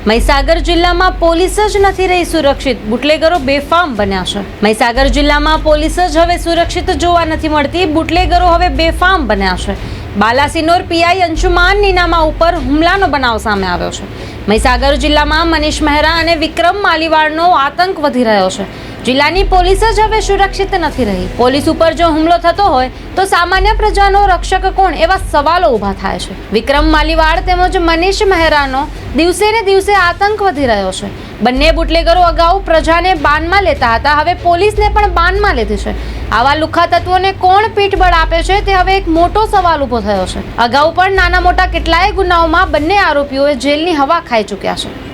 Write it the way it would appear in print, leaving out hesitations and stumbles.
મહીસાગર જિલ્લામાં પોલીસ જ નથી રહી સુરક્ષિત, બુટલેગરો બેફામ બન્યા છે। મહીસાગર જિલ્લામાં પોલીસ જ હવે સુરક્ષિત જોવા નથી મળતી, બુટલેગરો હવે બેફામ બન્યા છે। બાલાસિનોર પીઆઈ અંશુમાન નીનામા ઉપર હુમલાનો બનાવ સામે આવ્યો છે। મહીસાગર જિલ્લામાં મનીષ મહેરા અને વિક્રમ માલીવાડનો આતંક વધી રહ્યો છે। જિલ્લાની પોલીસ જ હવે સુરક્ષિત નથી રહી। પોલીસ ઉપર જો હુમલો થતો હોય તો સામાન્ય પ્રજાનો રક્ષક કોણ, એવા સવાલો ઊભા થાય છે। વિક્રમ માલીવાડ તેમજ મનીષ મહેરાનો દિવસે ને દિવસે આતંક વધી રહ્યો છે। બંને બુટલેગરો અગાઉ પ્રજાને બાનમાં લેતા હતા, હવે પોલીસને પણ બાનમાં લીધી છે। આવા લુખ્ખા તત્વોને કોણ પીઠબળ આપે છે તે હવે એક મોટો સવાલ ઊભો થયો છે। અગાઉ પણ નાના મોટા કેટલાય ગુનાઓમાં બંને આરોપીઓએ જેલની હવા ખાઈ ચૂક્યા છે।